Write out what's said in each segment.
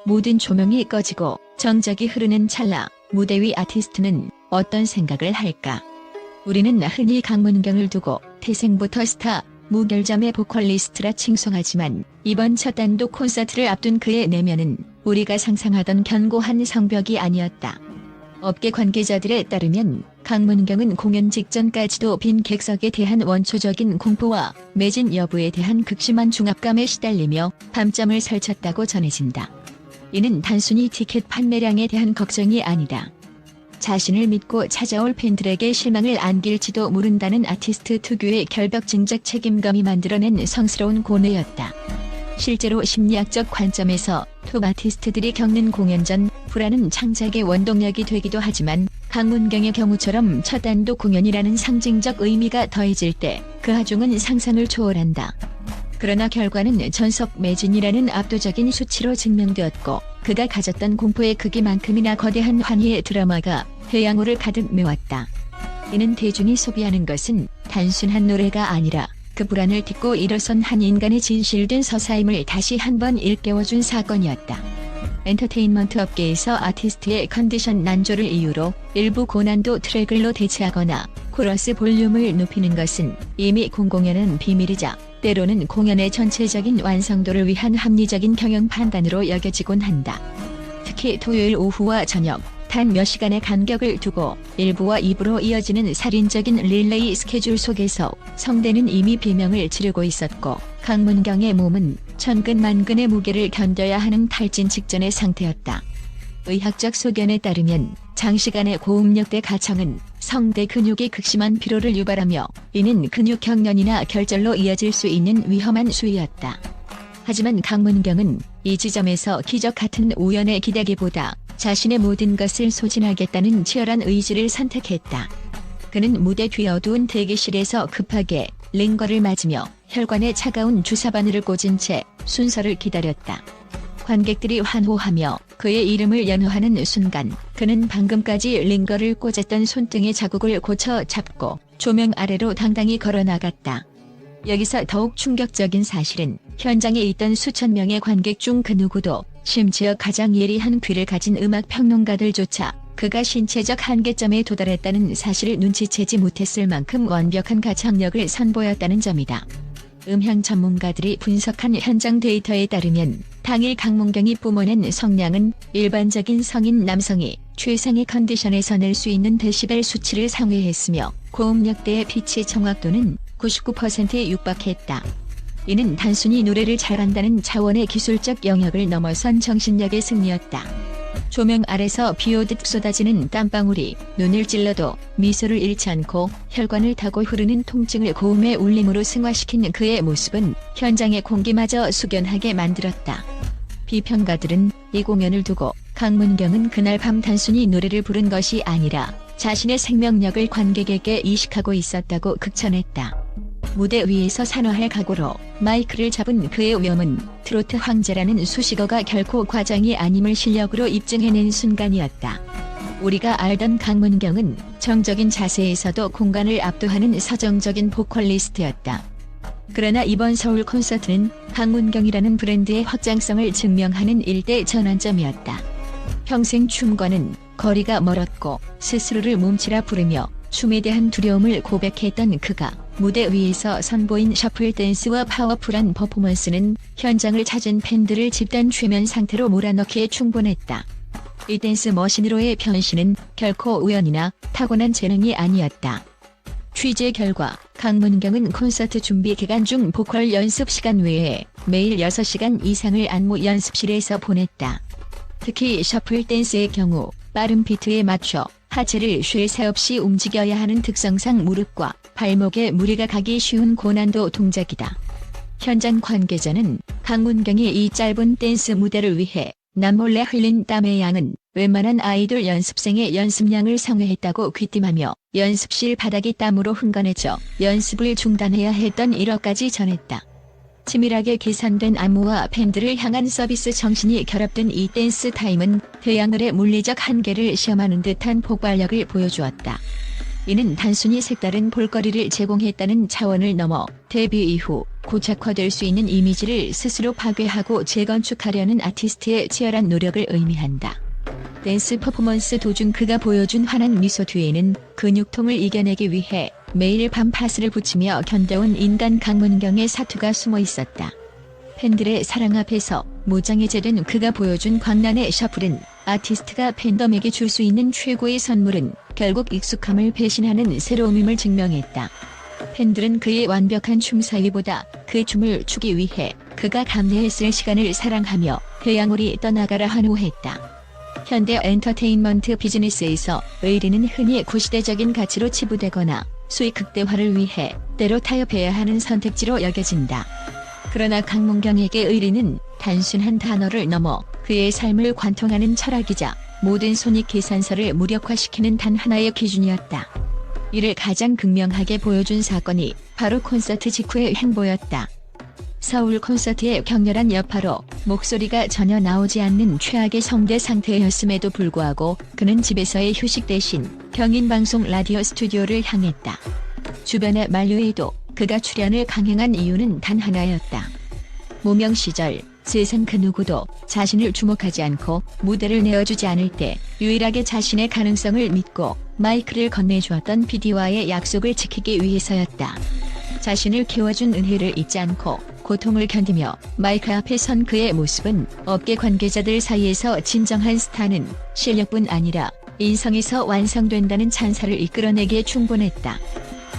모든 조명이 꺼지고 정적이 흐르는 찰나 무대 위 아티스트는 어떤 생각을 할까? 우리는 흔히 강문경을 두고 태생부터 스타, 무결점의 보컬리스트라 칭송하지만 이번 첫 단독 콘서트를 앞둔 그의 내면은 우리가 상상하던 견고한 성벽이 아니었다. 업계 관계자들에 따르면 강문경은 공연 직전까지도 빈 객석에 대한 원초적인 공포와 매진 여부에 대한 극심한 중압감에 시달리며 밤잠을 설쳤다고 전해진다. 이는 단순히 티켓 판매량에 대한 걱정이 아니다. 자신을 믿고 찾아올 팬들에게 실망을 안길지도 모른다는 아티스트 특유의 결벽증적 책임감이 만들어낸 성스러운 고뇌였다. 실제로 심리학적 관점에서 톱 아티스트들이 겪는 공연 전 불안은 창작의 원동력이 되기도 하지만 강문경의 경우처럼 첫 단독 공연이라는 상징적 의미가 더해질 때 그 하중은 상상을 초월한다. 그러나 결과는 전석 매진이라는 압도적인 수치로 증명되었고 그가 가졌던 공포의 크기만큼이나 거대한 환희의 드라마가 해양호를 가득 메웠다. 이는 대중이 소비하는 것은 단순한 노래가 아니라 그 불안을 딛고 일어선 한 인간의 진실된 서사임을 다시 한번 일깨워준 사건이었다. 엔터테인먼트 업계에서 아티스트의 컨디션 난조를 이유로 일부 고난도 트랙을로 대체하거나 코러스 볼륨을 높이는 것은 이미 공공연한 비밀이자 때로는 공연의 전체적인 완성도를 위한 합리적인 경영 판단으로 여겨지곤 한다. 특히 토요일 오후와 저녁 단 몇 시간의 간격을 두고 1부와 2부로 이어지는 살인적인 릴레이 스케줄 속에서 성대는 이미 비명을 지르고 있었고 강문경의 몸은 천근만근의 무게를 견뎌야 하는 탈진 직전의 상태였다. 의학적 소견에 따르면 장시간의 고음역대 가청은 성대 근육의 극심한 피로를 유발하며 이는 근육 경련이나 결절로 이어질 수 있는 위험한 수위였다. 하지만 강문경은 이 지점에서 기적 같은 우연의 기대기보다 자신의 모든 것을 소진하겠다는 치열한 의지를 선택했다. 그는 무대 뒤 어두운 대기실에서 급하게 링거를 맞으며 혈관에 차가운 주사바늘을 꽂은 채 순서를 기다렸다. 관객들이 환호하며 그의 이름을 연호하는 순간 그는 방금까지 링거를 꽂았던 손등의 자국을 고쳐 잡고 조명 아래로 당당히 걸어나갔다. 여기서 더욱 충격적인 사실은 현장에 있던 수천 명의 관객 중 그 누구도 심지어 가장 예리한 귀를 가진 음악 평론가들조차 그가 신체적 한계점에 도달했다는 사실을 눈치채지 못했을 만큼 완벽한 가창력을 선보였다는 점이다. 음향 전문가들이 분석한 현장 데이터에 따르면 당일 강문경이 뿜어낸 성량은 일반적인 성인 남성이 최상의 컨디션에서 낼 수 있는 데시벨 수치를 상회했으며 고음역대의 피치 정확도는 99%에 육박했다. 이는 단순히 노래를 잘한다는 차원의 기술적 영역을 넘어선 정신력의 승리였다. 조명 아래서 비오듯 쏟아지는 땀방울이 눈을 찔러도 미소를 잃지 않고 혈관을 타고 흐르는 통증을 고음의 울림으로 승화시킨 그의 모습은 현장의 공기마저 숙연하게 만들었다. 비평가들은 이 공연을 두고 강문경은 그날 밤 단순히 노래를 부른 것이 아니라 자신의 생명력을 관객에게 이식하고 있었다고 극찬했다. 무대 위에서 산화할 각오로 마이크를 잡은 그의 위엄은 트로트 황제라는 수식어가 결코 과장이 아님을 실력으로 입증해낸 순간이었다. 우리가 알던 강문경은 정적인 자세에서도 공간을 압도하는 서정적인 보컬리스트였다. 그러나 이번 서울 콘서트는 강문경이라는 브랜드의 확장성을 증명하는 일대 전환점이었다. 평생 춤과는 거리가 멀었고 스스로를 몸치라 부르며 춤에 대한 두려움을 고백했던 그가 무대 위에서 선보인 셔플 댄스와 파워풀한 퍼포먼스는 현장을 찾은 팬들을 집단 최면 상태로 몰아넣기에 충분했다. 이 댄스 머신으로의 변신은 결코 우연이나 타고난 재능이 아니었다. 취재 결과 강문경은 콘서트 준비 기간 중 보컬 연습 시간 외에 매일 6시간 이상을 안무 연습실에서 보냈다. 특히 셔플 댄스의 경우 빠른 비트에 맞춰 하체를 쉴 새 없이 움직여야 하는 특성상 무릎과 발목에 무리가 가기 쉬운 고난도 동작이다. 현장 관계자는 강문경이 이 짧은 댄스 무대를 위해 남몰래 흘린 땀의 양은 웬만한 아이돌 연습생의 연습량을 상회했다고 귀띔하며 연습실 바닥이 땀으로 흥건해져 연습을 중단해야 했던 일화까지 전했다. 치밀하게 계산된 안무와 팬들을 향한 서비스 정신이 결합된 이 댄스 타임은 태양을의 물리적 한계를 시험하는 듯한 폭발력을 보여주었다. 이는 단순히 색다른 볼거리를 제공했다는 차원을 넘어 데뷔 이후 고착화될 수 있는 이미지를 스스로 파괴하고 재건축하려는 아티스트의 치열한 노력을 의미한다. 댄스 퍼포먼스 도중 그가 보여준 환한 미소 뒤에는 근육통을 이겨내기 위해 매일 밤 파스를 붙이며 견뎌온 인간 강문경의 사투가 숨어 있었다. 팬들의 사랑 앞에서 무장해제된 그가 보여준 광란의 셔플은 아티스트가 팬덤에게 줄 수 있는 최고의 선물은 결국 익숙함을 배신하는 새로움임을 증명했다. 팬들은 그의 완벽한 춤 사위보다 그 춤을 추기 위해 그가 감내했을 시간을 사랑하며 태양으로 떠나가라 환호했다. 현대 엔터테인먼트 비즈니스에서 의리는 흔히 구시대적인 가치로 치부되거나 수익 극대화를 위해 때로 타협해야 하는 선택지로 여겨진다. 그러나 강문경에게 의리는 단순한 단어를 넘어 그의 삶을 관통하는 철학이자 모든 손익 계산서를 무력화시키는 단 하나의 기준이었다. 이를 가장 극명하게 보여준 사건이 바로 콘서트 직후의 행보였다. 서울 콘서트의 격렬한 여파로 목소리가 전혀 나오지 않는 최악의 성대 상태였음에도 불구하고 그는 집에서의 휴식 대신 경인방송 라디오 스튜디오를 향했다. 주변의 만류에도 그가 출연을 강행한 이유는 단 하나였다. 무명 시절 세상 그 누구도 자신을 주목하지 않고 무대를 내어주지 않을 때 유일하게 자신의 가능성을 믿고 마이크를 건네주었던 PD와의 약속을 지키기 위해서였다. 자신을 키워준 은혜를 잊지 않고 고통을 견디며 마이크 앞에 선 그의 모습은 업계 관계자들 사이에서 진정한 스타는 실력뿐 아니라 인성에서 완성된다는 찬사를 이끌어내기에 충분했다.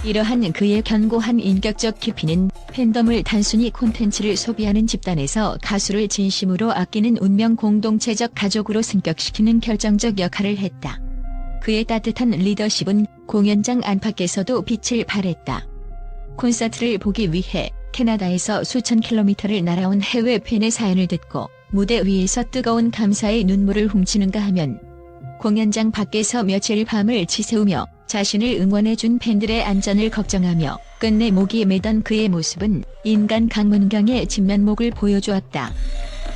이러한 그의 견고한 인격적 깊이는 팬덤을 단순히 콘텐츠를 소비하는 집단에서 가수를 진심으로 아끼는 운명 공동체적 가족으로 승격시키는 결정적 역할을 했다. 그의 따뜻한 리더십은 공연장 안팎에서도 빛을 발했다. 콘서트를 보기 위해 캐나다에서 수천 킬로미터를 날아온 해외 팬의 사연을 듣고 무대 위에서 뜨거운 감사의 눈물을 훔치는가 하면 공연장 밖에서 며칠 밤을 지새우며 자신을 응원해준 팬들의 안전을 걱정하며 끝내 목이 매던 그의 모습은 인간 강문경의 진면목을 보여주었다.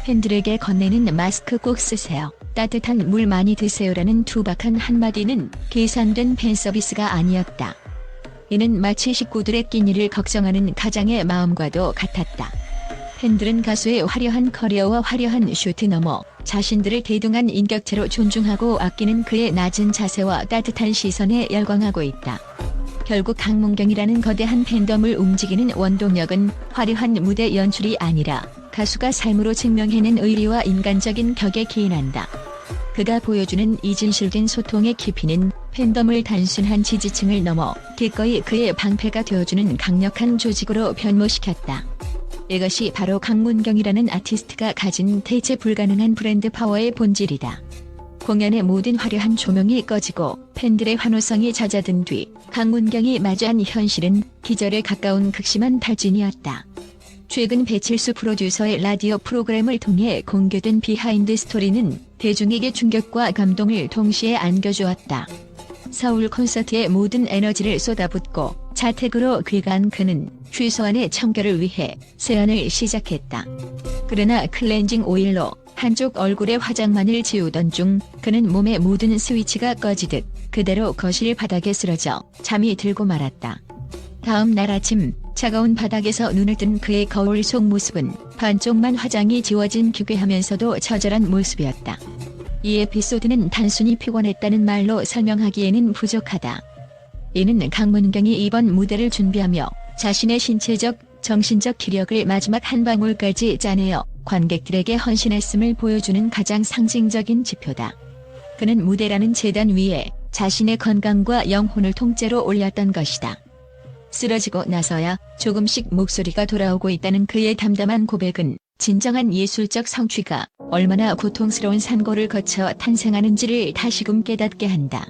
팬들에게 건네는 마스크 꼭 쓰세요. 따뜻한 물 많이 드세요라는 투박한 한마디는 계산된 팬서비스가 아니었다. 이는 마치 식구들의 끼니를 걱정하는 가장의 마음과도 같았다. 팬들은 가수의 화려한 커리어와 화려한 슈트 너머 자신들을 대등한 인격체로 존중하고 아끼는 그의 낮은 자세와 따뜻한 시선에 열광하고 있다. 결국 강문경이라는 거대한 팬덤을 움직이는 원동력은 화려한 무대 연출이 아니라 가수가 삶으로 증명해낸 의리와 인간적인 격에 기인한다. 그가 보여주는 이 진실된 소통의 깊이는 팬덤을 단순한 지지층을 넘어 기꺼이 그의 방패가 되어주는 강력한 조직으로 변모시켰다. 이것이 바로 강문경이라는 아티스트가 가진 대체 불가능한 브랜드 파워의 본질이다. 공연의 모든 화려한 조명이 꺼지고 팬들의 환호성이 잦아든 뒤 강문경이 마주한 현실은 기절에 가까운 극심한 탈진이었다. 최근 배칠수 프로듀서의 라디오 프로그램을 통해 공개된 비하인드 스토리는 대중에게 충격과 감동을 동시에 안겨주었다. 서울 콘서트에 모든 에너지를 쏟아붓고 자택으로 귀가한 그는 최소한의 청결을 위해 세안을 시작했다. 그러나 클렌징 오일로 한쪽 얼굴의 화장만을 지우던 중 그는 몸의 모든 스위치가 꺼지듯 그대로 거실 바닥에 쓰러져 잠이 들고 말았다. 다음 날 아침 차가운 바닥에서 눈을 뜬 그의 거울 속 모습은 반쪽만 화장이 지워진 기괴하면서도 처절한 모습이었다. 이 에피소드는 단순히 피곤했다는 말로 설명하기에는 부족하다. 이는 강문경이 이번 무대를 준비하며 자신의 신체적, 정신적 기력을 마지막 한 방울까지 짜내어 관객들에게 헌신했음을 보여주는 가장 상징적인 지표다. 그는 무대라는 제단 위에 자신의 건강과 영혼을 통째로 올렸던 것이다. 쓰러지고 나서야 조금씩 목소리가 돌아오고 있다는 그의 담담한 고백은 진정한 예술적 성취가 얼마나 고통스러운 산고를 거쳐 탄생하는지를 다시금 깨닫게 한다.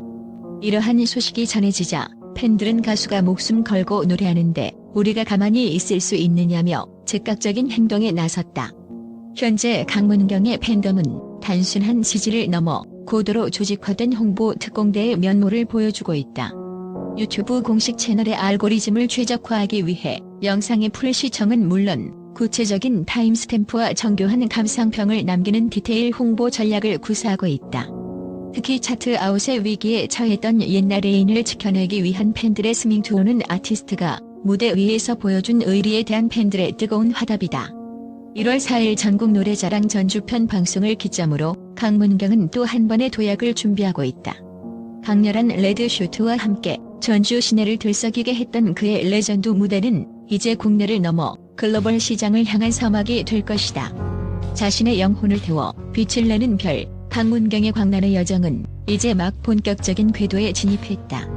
이러한 소식이 전해지자 팬들은 가수가 목숨 걸고 노래하는데 우리가 가만히 있을 수 있느냐며 즉각적인 행동에 나섰다. 현재 강문경의 팬덤은 단순한 지지를 넘어 고도로 조직화된 홍보 특공대의 면모를 보여주고 있다. 유튜브 공식 채널의 알고리즘을 최적화하기 위해 영상의 풀 시청은 물론 구체적인 타임스탬프와 정교한 감상평을 남기는 디테일 홍보 전략을 구사하고 있다. 특히 차트 아웃의 위기에 처했던 옛날 애인을 지켜내기 위한 팬들의 스밍 투어는 아티스트가 무대 위에서 보여준 의리에 대한 팬들의 뜨거운 화답이다. 1월 4일 전국 노래자랑 전주편 방송을 기점으로 강문경은 또 한 번의 도약을 준비하고 있다. 강렬한 레드쇼트와 함께 전주 시내를 들썩이게 했던 그의 레전드 무대는 이제 국내를 넘어 글로벌 시장을 향한 서막이 될 것이다. 자신의 영혼을 태워 빛을 내는 별, 강문경의 광란의 여정은 이제 막 본격적인 궤도에 진입했다.